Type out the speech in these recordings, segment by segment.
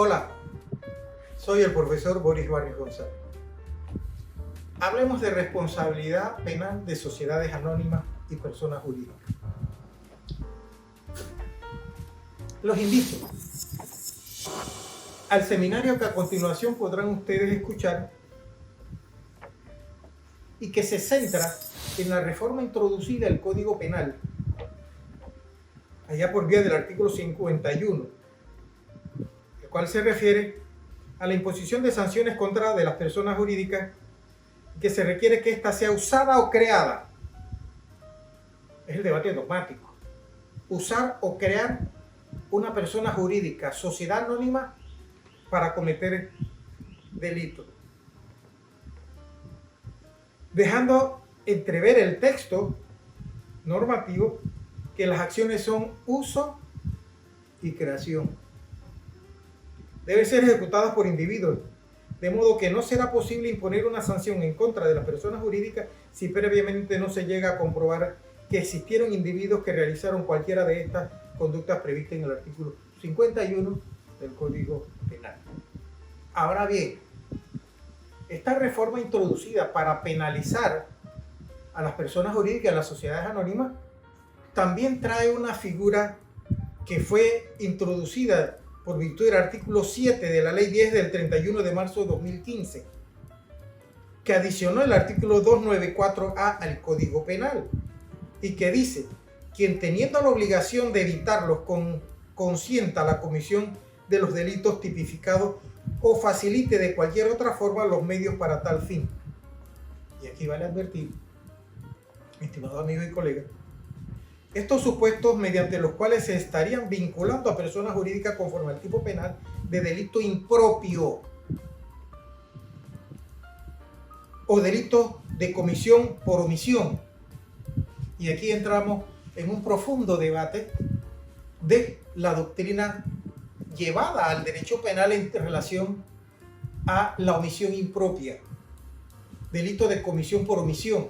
Hola, soy el profesor Boris Barrios González. Hablemos de responsabilidad penal de sociedades anónimas y personas jurídicas. Los invito al seminario que a continuación podrán ustedes escuchar y que se centra en la reforma introducida al Código Penal, allá por vía del artículo 51, el cual se refiere a la imposición de sanciones contra de las personas jurídicas que se requiere que ésta sea usada o creada. Es el debate dogmático. Usar o crear una persona jurídica, sociedad anónima, para cometer delito. Dejando entrever el texto normativo que las acciones son uso y creación. Deben ser ejecutadas por individuos, de modo que no será posible imponer una sanción en contra de las personas jurídicas si previamente no se llega a comprobar que existieron individuos que realizaron cualquiera de estas conductas previstas en el artículo 51 del Código Penal. Ahora bien, esta reforma introducida para penalizar a las personas jurídicas, a las sociedades anónimas, también trae una figura que fue introducida por virtud del artículo 7 de la Ley 10 del 31 de marzo de 2015, que adicionó el artículo 294A al Código Penal y que dice: quien teniendo la obligación de evitarlos consienta la comisión de los delitos tipificados o facilite de cualquier otra forma los medios para tal fin. Y aquí vale advertir, estimados amigos y colegas, estos supuestos mediante los cuales se estarían vinculando a personas jurídicas conforme al tipo penal de delito impropio o delito de comisión por omisión. Y aquí entramos en un profundo debate de la doctrina llevada al derecho penal en relación a la omisión impropia, delito de comisión por omisión,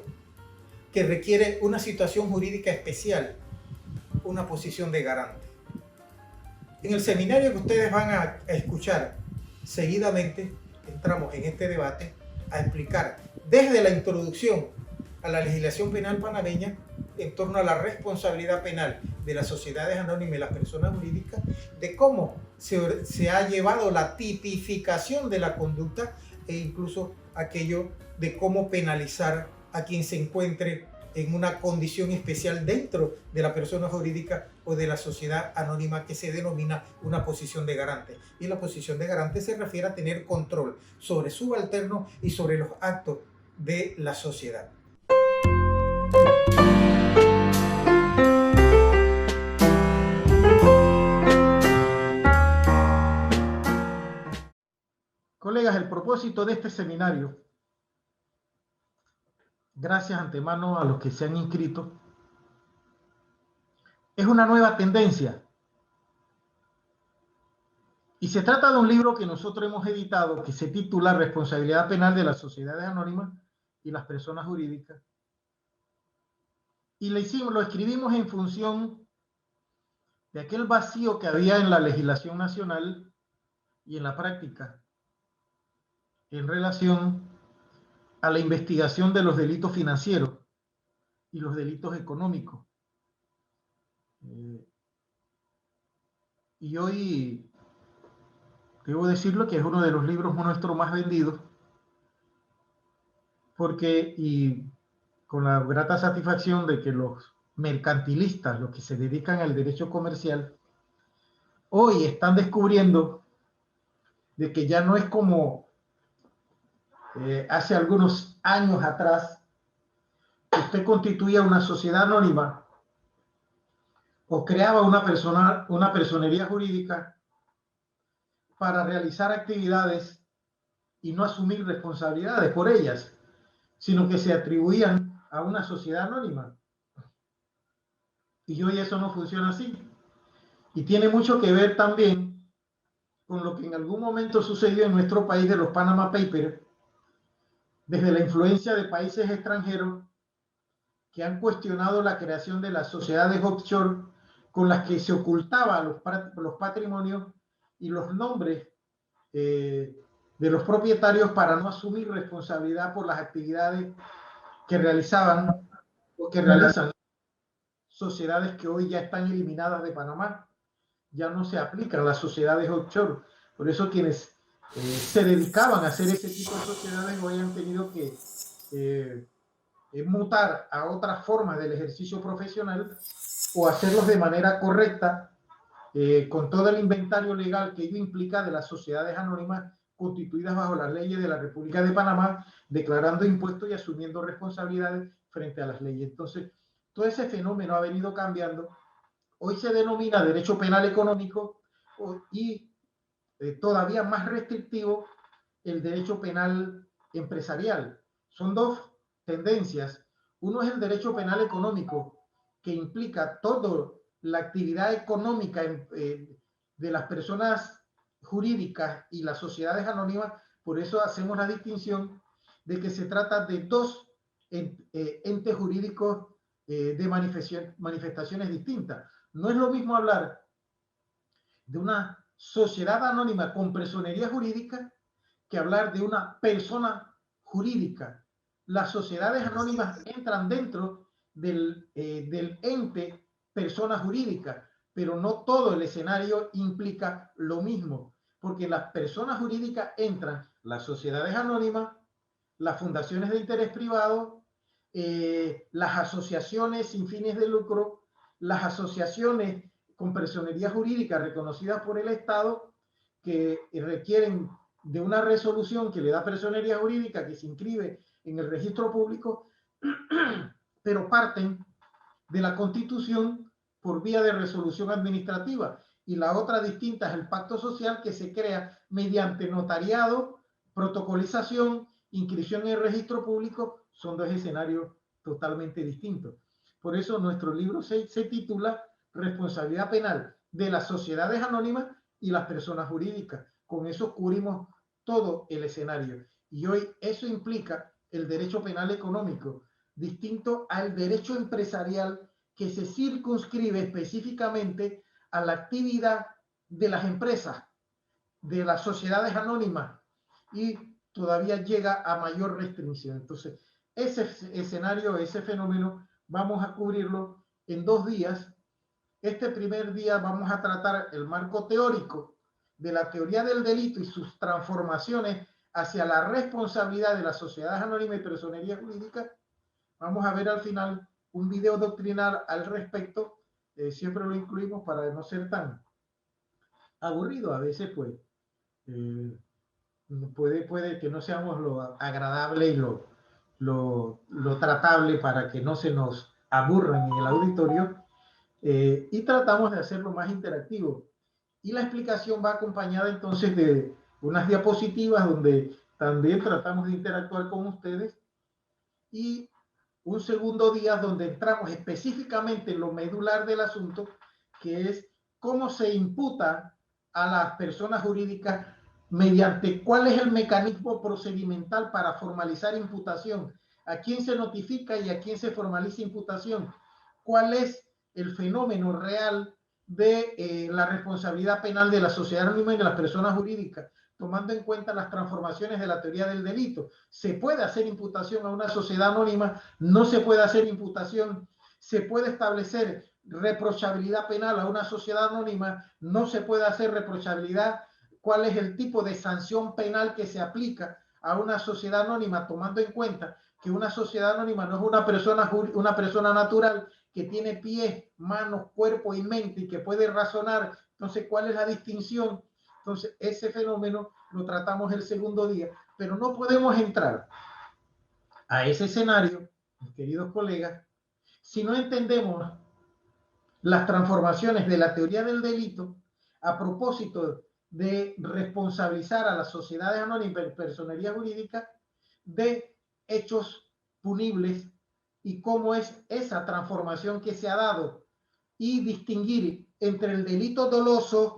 que requiere una situación jurídica especial, una posición de garante. En el seminario que ustedes van a escuchar seguidamente, entramos en este debate a explicar desde la introducción a la legislación penal panameña en torno a la responsabilidad penal de las sociedades anónimas y las personas jurídicas, de cómo se ha llevado la tipificación de la conducta e incluso aquello de cómo penalizar a quien se encuentre en una condición especial dentro de la persona jurídica o de la sociedad anónima, que se denomina una posición de garante. Y la posición de garante se refiere a tener control sobre subalternos y sobre los actos de la sociedad. Colegas, el propósito de este seminario, gracias antemano a los que se han inscrito, es una nueva tendencia. Y se trata de un libro que nosotros hemos editado que se titula Responsabilidad Penal de las Sociedades Anónimas y las Personas Jurídicas. Y lo escribimos en función de aquel vacío que había en la legislación nacional y en la práctica en relación a la investigación de los delitos financieros y los delitos económicos. Y hoy debo decirlo que es uno de los libros nuestros más vendidos, porque, y con la grata satisfacción de que los mercantilistas, los que se dedican al derecho comercial, hoy están descubriendo de que ya no es como hace algunos años atrás, que usted constituía una sociedad anónima o creaba una personería jurídica para realizar actividades y no asumir responsabilidades por ellas, sino que se atribuían a una sociedad anónima. Y hoy eso no funciona así. Y tiene mucho que ver también con lo que en algún momento sucedió en nuestro país de los Panama Papers, desde la influencia de países extranjeros que han cuestionado la creación de las sociedades offshore con las que se ocultaban los patrimonios y los nombres de los propietarios para no asumir responsabilidad por las actividades que realizaban o que realizan sociedades que hoy ya están eliminadas de Panamá. Ya no se aplican las sociedades offshore. Por eso quienes se dedicaban a hacer ese tipo de sociedades hoy han tenido que mutar a otras formas del ejercicio profesional o hacerlos de manera correcta, con todo el inventario legal que ello implica de las sociedades anónimas constituidas bajo las leyes de la República de Panamá, declarando impuestos y asumiendo responsabilidades frente a las leyes. Entonces, todo ese fenómeno ha venido cambiando. Hoy se denomina derecho penal económico y todavía más restrictivo el derecho penal empresarial. Son dos tendencias. Uno es el derecho penal económico, que implica toda la actividad económica de las personas jurídicas y las sociedades anónimas. Por eso hacemos la distinción de que se trata de dos entes jurídicos de manifestaciones distintas. No es lo mismo hablar de una sociedad anónima con personería jurídica que hablar de una persona jurídica. Las sociedades anónimas entran dentro del ente persona jurídica, pero no todo el escenario implica lo mismo, porque las personas jurídicas entran las sociedades anónimas, las fundaciones de interés privado, las asociaciones sin fines de lucro, las asociaciones con personería jurídica reconocidas por el Estado, que requieren de una resolución que le da personería jurídica, que se inscribe en el registro público, pero parten de la Constitución por vía de resolución administrativa. Y la otra distinta es el pacto social, que se crea mediante notariado, protocolización, inscripción en el registro público. Son dos escenarios totalmente distintos. Por eso nuestro libro se titula Responsabilidad Penal de las Sociedades Anónimas y las Personas Jurídicas. Con eso cubrimos todo el escenario. Y hoy eso implica el derecho penal económico, distinto al derecho empresarial, que se circunscribe específicamente a la actividad de las empresas, de las sociedades anónimas, y todavía llega a mayor restricción. Entonces, ese escenario, ese fenómeno, vamos a cubrirlo en 2 días. Este primer día vamos a tratar el marco teórico de la teoría del delito y sus transformaciones hacia la responsabilidad de las sociedades anónimas y personería jurídica. Vamos a ver al final un video doctrinal al respecto. Siempre lo incluimos para no ser tan aburrido. A veces, pues, puede que no seamos lo agradable y lo tratable para que no se nos aburran en el auditorio. Y tratamos de hacerlo más interactivo. Y la explicación va acompañada entonces de unas diapositivas donde también tratamos de interactuar con ustedes, y un segundo día donde entramos específicamente en lo medular del asunto, que es cómo se imputa a las personas jurídicas, mediante cuál es el mecanismo procedimental para formalizar imputación, a quién se notifica y a quién se formaliza imputación, cuál es el fenómeno real de la responsabilidad penal de la sociedad anónima y de las personas jurídicas, tomando en cuenta las transformaciones de la teoría del delito. Se puede hacer imputación a una sociedad anónima, no se puede hacer imputación, se puede establecer reprochabilidad penal a una sociedad anónima, no se puede hacer reprochabilidad, cuál es el tipo de sanción penal que se aplica a una sociedad anónima, tomando en cuenta que una sociedad anónima no es una persona natural que tiene pies, manos, cuerpo y mente y que puede razonar. Entonces, ¿cuál es la distinción? Entonces, ese fenómeno lo tratamos el segundo día, pero no podemos entrar a ese escenario, mis queridos colegas, si no entendemos las transformaciones de la teoría del delito a propósito de responsabilizar a las sociedades anónimas y personería jurídica de hechos punibles, y cómo es esa transformación que se ha dado, y distinguir entre el delito doloso,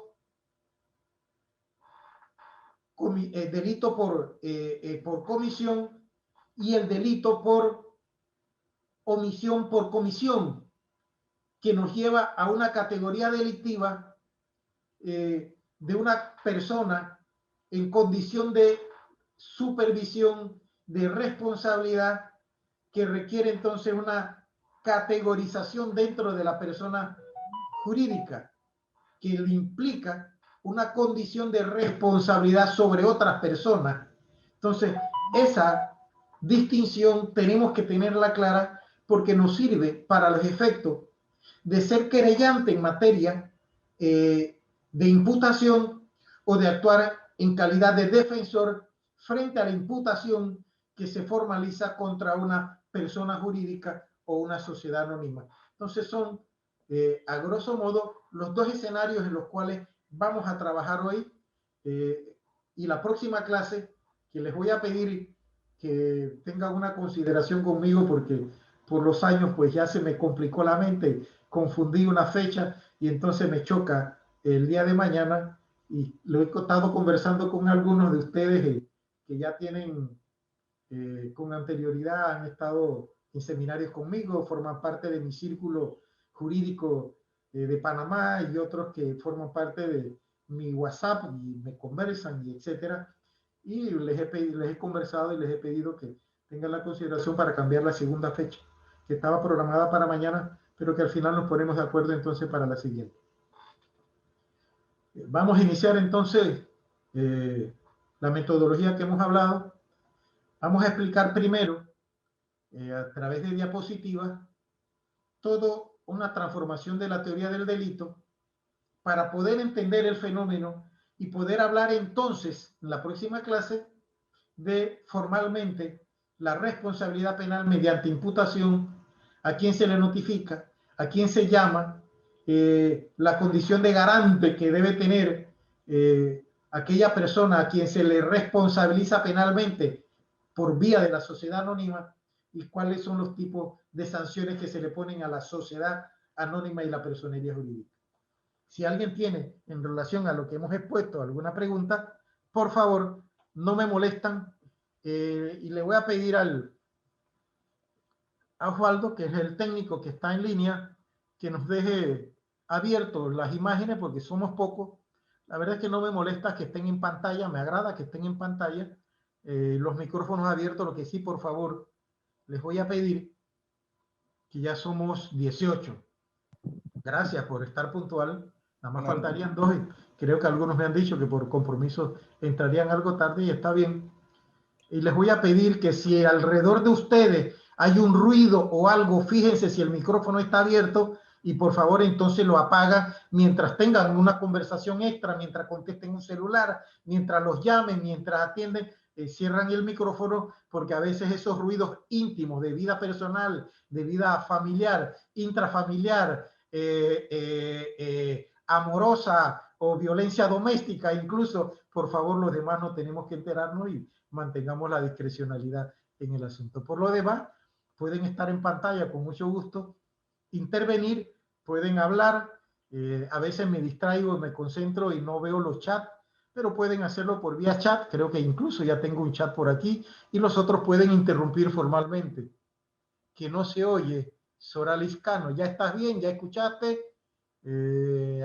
delito por comisión, y el delito por omisión por comisión, que nos lleva a una categoría delictiva de una persona en condición de supervisión, de responsabilidad, que requiere entonces una categorización dentro de la persona jurídica, que le implica una condición de responsabilidad sobre otras personas. Entonces, esa distinción tenemos que tenerla clara porque nos sirve para los efectos de ser querellante en materia de imputación o de actuar en calidad de defensor frente a la imputación que se formaliza contra una persona jurídica o una sociedad anónima. Entonces son, a grosso modo, los dos escenarios en los cuales vamos a trabajar hoy, y la próxima clase, que les voy a pedir que tengan una consideración conmigo porque por los años pues ya se me complicó la mente, confundí una fecha y entonces me choca el día de mañana, y lo he estado conversando con algunos de ustedes que ya tienen con anterioridad, han estado en seminarios conmigo, forman parte de mi círculo jurídico de Panamá, y otros que forman parte de mi WhatsApp y me conversan y etcétera. Y les he conversado y les he pedido que tengan la consideración para cambiar la segunda fecha, que estaba programada para mañana, pero que al final nos ponemos de acuerdo entonces para la siguiente. Vamos a iniciar entonces la metodología que hemos hablado. Vamos a explicar primero, a través de diapositivas, toda una transformación de la teoría del delito para poder entender el fenómeno y poder hablar entonces, en la próxima clase, de formalmente la responsabilidad penal mediante imputación, a quién se le notifica, a quién se llama, la condición de garante que debe tener aquella persona a quien se le responsabiliza penalmente por vía de la sociedad anónima, y cuáles son los tipos de sanciones que se le ponen a la sociedad anónima y la personería jurídica. Si alguien tiene, en relación a lo que hemos expuesto, alguna pregunta, por favor, no me molestan, y le voy a pedir a Osvaldo, que es el técnico que está en línea, que nos deje abiertos las imágenes porque somos pocos. La verdad es que no me molesta que estén en pantalla, me agrada que estén en pantalla, los micrófonos abiertos. Lo que sí, por favor, les voy a pedir, que ya somos 18. Gracias por estar puntual. Nada más faltarían 2. Creo que algunos me han dicho que por compromiso entrarían algo tarde, y está bien. Y les voy a pedir que si alrededor de ustedes hay un ruido o algo, fíjense si el micrófono está abierto, y por favor entonces lo apagan mientras tengan una conversación extra, mientras contesten un celular, mientras los llamen, mientras atienden. Cierran el micrófono, porque a veces esos ruidos íntimos de vida personal, de vida familiar, intrafamiliar, amorosa o violencia doméstica incluso, por favor, los demás no tenemos que enterarnos y mantengamos la discrecionalidad en el asunto. Por lo demás, pueden estar en pantalla con mucho gusto, intervenir, pueden hablar. A veces me distraigo, me concentro y no veo los chats, pero pueden hacerlo por vía chat. Creo que incluso ya tengo un chat por aquí, y los otros pueden interrumpir formalmente. Que no se oye, Sora Liscano, ¿ya estás bien? ¿Ya escuchaste?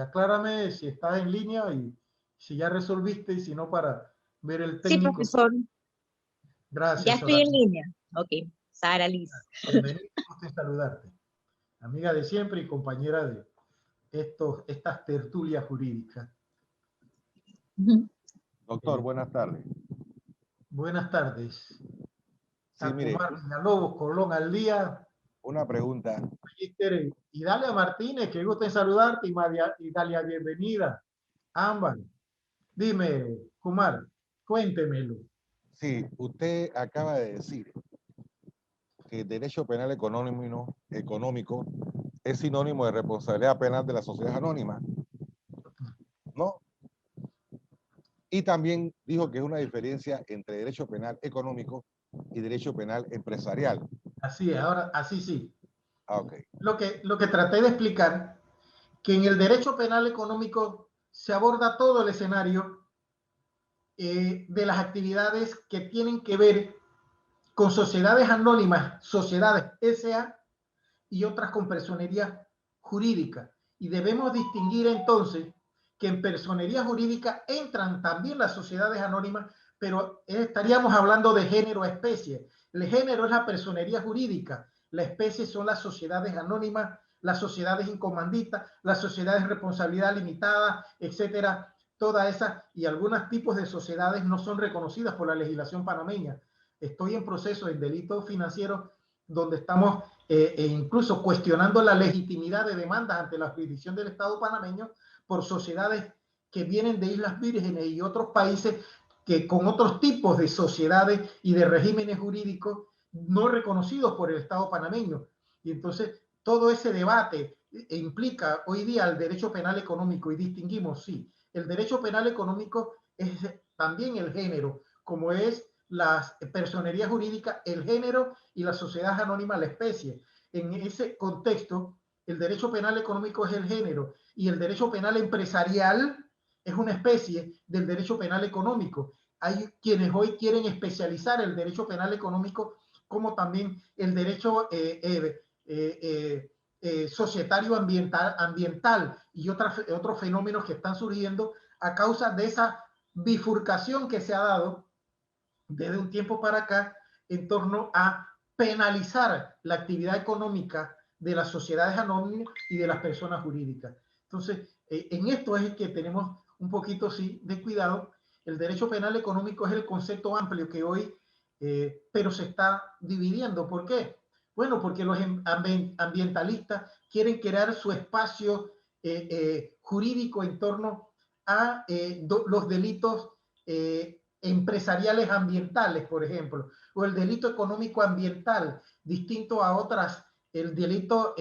Aclárame si estás en línea y si ya resolviste, y si no, para ver el Sí, técnico. profesor. Gracias. Ya estoy en línea. Ok, Sara Liz. Bienvenido, gusto en saludarte. Amiga de siempre y compañera de estas tertulias jurídicas. Doctor, buenas tardes. Buenas tardes. Sí, mire, Villalobos, Colón al día. una pregunta. Y Dalia Martínez, que gusto en saludarte, y Dalia, bienvenida. Ambas. Dime, Kumar, cuéntemelo. Sí, usted acaba de decir que el derecho penal económico es sinónimo de responsabilidad penal de la sociedad anónima, ¿no? Y también dijo que es una diferencia entre derecho penal económico y derecho penal empresarial. Así es, ahora, así sí. Ah, ok. Lo que traté de explicar, que en el derecho penal económico se aborda todo el escenario de las actividades que tienen que ver con sociedades anónimas, sociedades SA, y otras con personería jurídica. Y debemos distinguir entonces que en personería jurídica entran también las sociedades anónimas, pero estaríamos hablando de género especie. El género es la personería jurídica, la especie son las sociedades anónimas, las sociedades incomandistas, las sociedades de responsabilidad limitada, etcétera. Todas esas y algunos tipos de sociedades no son reconocidas por la legislación panameña. Estoy en proceso en delito financiero donde estamos incluso cuestionando la legitimidad de demandas ante la jurisdicción del Estado panameño por sociedades que vienen de Islas Vírgenes y otros países que con otros tipos de sociedades y de regímenes jurídicos no reconocidos por el Estado panameño. Y entonces todo ese debate implica hoy día el derecho penal económico y distinguimos, sí, el derecho penal económico es también el género, como es la personería jurídica, el género y la sociedad anónima, la especie. En ese contexto, el derecho penal económico es el género y el derecho penal empresarial es una especie del derecho penal económico. Hay quienes hoy quieren especializar el derecho penal económico como también el derecho societario ambiental y otros fenómenos que están surgiendo a causa de esa bifurcación que se ha dado desde un tiempo para acá en torno a penalizar la actividad económica de las sociedades anónimas y de las personas jurídicas. Entonces, en esto es que tenemos un poquito, sí, de cuidado. El derecho penal económico es el concepto amplio que hoy, pero se está dividiendo. ¿Por qué? Bueno, porque los ambientalistas quieren crear su espacio jurídico en torno a los delitos empresariales ambientales, por ejemplo, o el delito económico ambiental, distinto a otras, el delito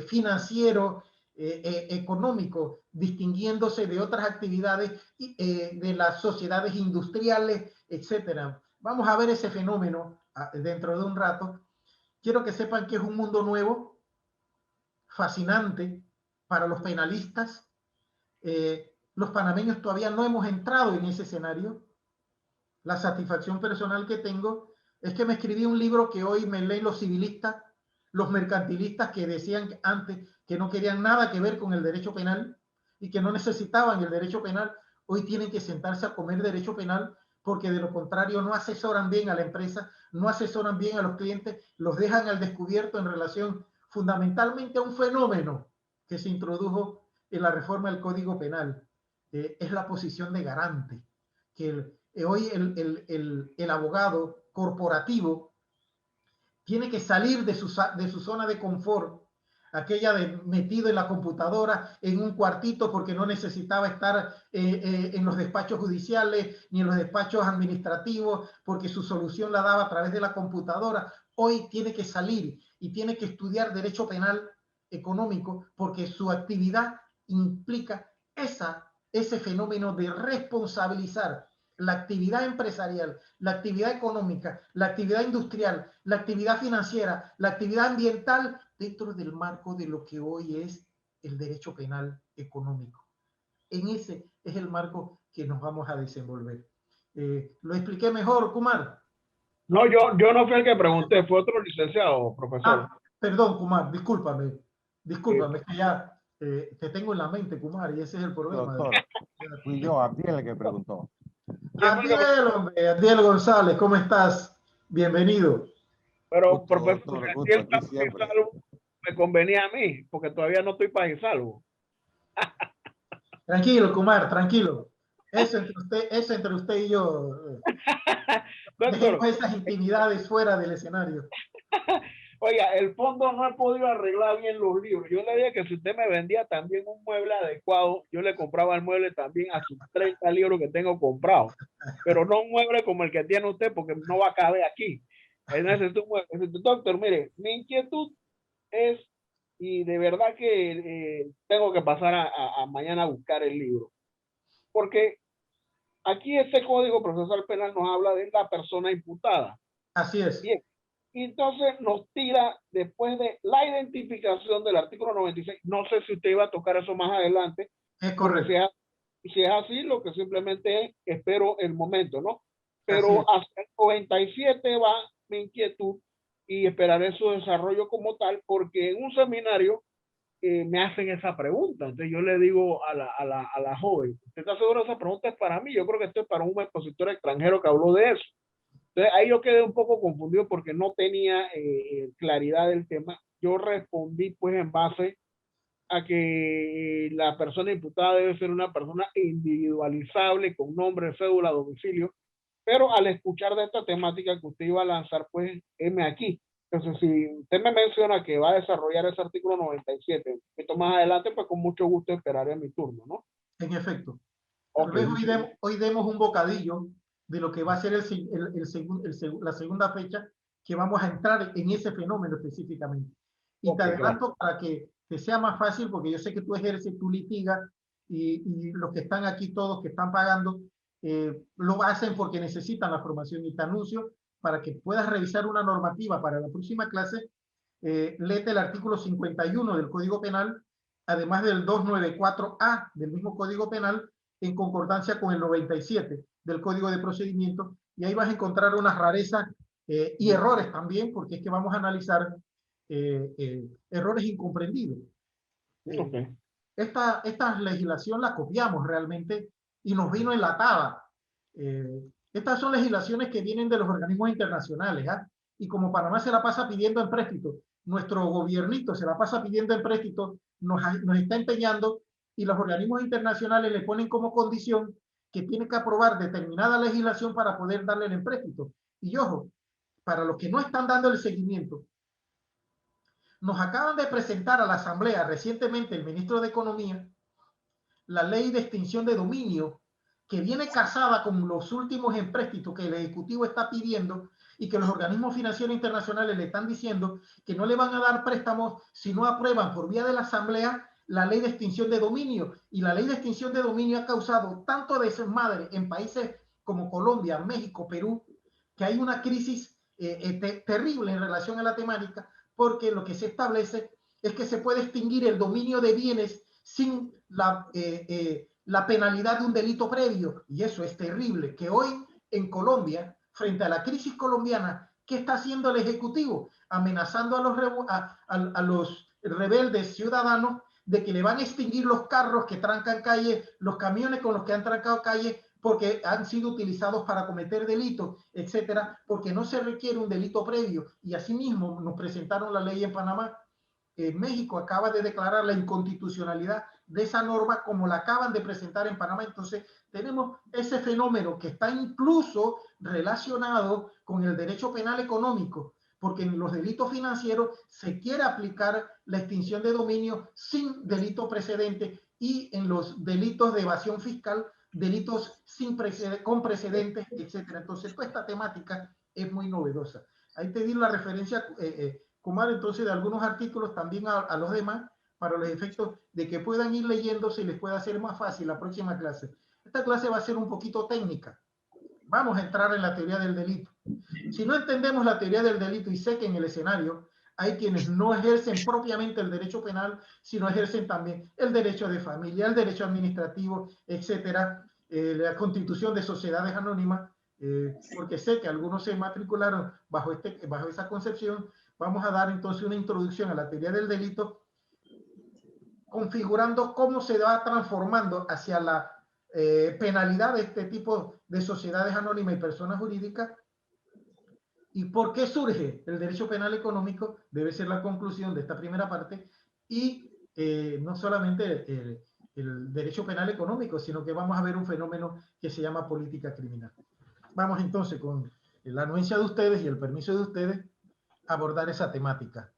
financiero económico, distinguiéndose de otras actividades de las sociedades industriales, etcétera. Vamos a ver ese fenómeno dentro de un rato. Quiero que sepan que es un mundo nuevo, fascinante para los penalistas. Los panameños todavía no hemos entrado en ese escenario. La satisfacción personal que tengo es que me escribí un libro que hoy me leen los civilistas, los mercantilistas que decían antes que no querían nada que ver con el derecho penal y que no necesitaban el derecho penal. Hoy tienen que sentarse a comer derecho penal porque de lo contrario no asesoran bien a la empresa, no asesoran bien a los clientes, los dejan al descubierto en relación fundamentalmente a un fenómeno que se introdujo en la reforma del Código Penal. Es la posición de garante, que hoy el abogado corporativo tiene que salir de su zona de confort, aquella de metido en la computadora en un cuartito porque no necesitaba estar en los despachos judiciales ni en los despachos administrativos porque su solución la daba a través de la computadora. Hoy tiene que salir y tiene que estudiar derecho penal económico porque su actividad implica ese fenómeno de responsabilizar la actividad empresarial, la actividad económica, la actividad industrial, la actividad financiera, la actividad ambiental dentro del marco de lo que hoy es el derecho penal económico. En ese es el marco que nos vamos a desenvolver. ¿Lo expliqué mejor, Kumar? No, yo no fui el que pregunté, fue otro licenciado, profesor. Perdón, Kumar, discúlpame, es que ya te tengo en la mente, Kumar, y ese es el problema. Doctor, fui yo, Abdiel, el que preguntó. Abdiel González, ¿cómo estás? Bienvenido. Pero, Gusto, profesor, doctor, si gusto él aquí está siempre. salvo, me convenía a mí, porque todavía no estoy para salvo. Tranquilo, Kumar, tranquilo. Eso entre usted y yo. Dejemos Doctor, esas intimidades fuera del escenario. oiga, el fondo no ha podido arreglar bien los libros. Yo le dije que si usted me vendía también un mueble adecuado, yo le compraba el mueble también a sus 30 libros que tengo comprados. Pero no un mueble como el que tiene usted, porque no va a caber aquí. Necesito un mueble. Doctor, mire, mi inquietud es, y de verdad que tengo que pasar a mañana a buscar el libro, porque aquí este Código Procesal Penal nos habla de la persona imputada. Así es. Bien, y entonces nos tira después de la identificación del artículo 96. No sé si usted iba a tocar eso más adelante. Es correcto. Si es así, lo que simplemente es, espero el momento, ¿no? Pero hasta el 97 va mi inquietud y esperaré su desarrollo como tal, porque en un seminario me hacen esa pregunta. Entonces yo le digo a la joven, ¿usted está seguro de esa pregunta es para mí? Yo creo que esto es para un expositor extranjero que habló de eso. Entonces ahí yo quedé un poco confundido porque no tenía claridad del tema. Yo respondí pues en base a que la persona imputada debe ser una persona individualizable con nombre, cédula, domicilio, pero al escuchar de esta temática que usted iba a lanzar, pues, heme aquí. Entonces, si usted me menciona que va a desarrollar ese artículo 97, un poquito más adelante, pues con mucho gusto esperaré mi turno, ¿no? En efecto. Tal Ok. vez hoy demos un bocadillo de lo que va a ser la segunda fecha que vamos a entrar en ese fenómeno específicamente. Y Ok, te claro. adelanto para que te sea más fácil, porque yo sé que tú ejerces, tú litigas, y los que están aquí, todos que están pagando, lo hacen porque necesitan la formación. Y te anuncio, para que puedas revisar una normativa para la próxima clase, léete el artículo 51 del Código Penal, además del 294A del mismo Código Penal, en concordancia con el 97 del Código de Procedimiento, y ahí vas a encontrar unas rarezas y errores también, porque es que vamos a analizar errores incomprendidos. Ok. Esta legislación la copiamos realmente y nos vino enlatada. Estas son legislaciones que vienen de los organismos internacionales, ¿ah? Y como Panamá se la pasa pidiendo empréstito, nuestro gobiernito se la pasa pidiendo empréstito, nos está empeñando, y los organismos internacionales le ponen como condición que tiene que aprobar determinada legislación para poder darle el empréstito. Y ojo, para los que no están dando el seguimiento, nos acaban de presentar a la Asamblea recientemente el ministro de Economía la ley de extinción de dominio, que viene casada con los últimos empréstitos que el Ejecutivo está pidiendo, y que los organismos financieros internacionales le están diciendo que no le van a dar préstamos si no aprueban por vía de la Asamblea la ley de extinción de dominio. Y la ley de extinción de dominio ha causado tanto desmadre en países como Colombia, México, Perú, que hay una crisis terrible en relación a la temática, porque lo que se establece es que se puede extinguir el dominio de bienes sin la penalidad de un delito previo. Y eso es terrible, que hoy en Colombia, frente a la crisis colombiana, ¿qué está haciendo el Ejecutivo? Amenazando a los rebeldes ciudadanos de que le van a extinguir los carros que trancan calles, los camiones con los que han trancado calles, porque han sido utilizados para cometer delitos, etcétera, porque no se requiere un delito previo. Y asimismo nos presentaron la ley en Panamá. México acaba de declarar la inconstitucionalidad de esa norma, como la acaban de presentar en Panamá. Entonces tenemos ese fenómeno que está incluso relacionado con el derecho penal económico, porque en los delitos financieros se quiere aplicar la extinción de dominio sin delito precedente, y en los delitos de evasión fiscal, delitos con precedentes, etcétera. Entonces toda esta temática es muy novedosa. Ahí te di la referencia, Kumar, entonces, de algunos artículos también a los demás, para los efectos de que puedan ir leyéndose y les pueda hacer más fácil la próxima clase. Esta clase va a ser un poquito técnica. Vamos a entrar en la teoría del delito. Si no entendemos la teoría del delito, y sé que en el escenario hay quienes no ejercen propiamente el derecho penal, sino ejercen también el derecho de familia, el derecho administrativo, etcétera, la constitución de sociedades anónimas, porque sé que algunos se matricularon bajo esa concepción. Vamos a dar entonces una introducción a la teoría del delito, configurando cómo se va transformando hacia la penalidad de este tipo de sociedades anónimas y personas jurídicas, y por qué surge el derecho penal económico. Debe ser la conclusión de esta primera parte. Y no solamente el derecho penal económico, sino que vamos a ver un fenómeno que se llama política criminal. Vamos entonces, con la anuencia de ustedes y el permiso de ustedes, abordar esa temática.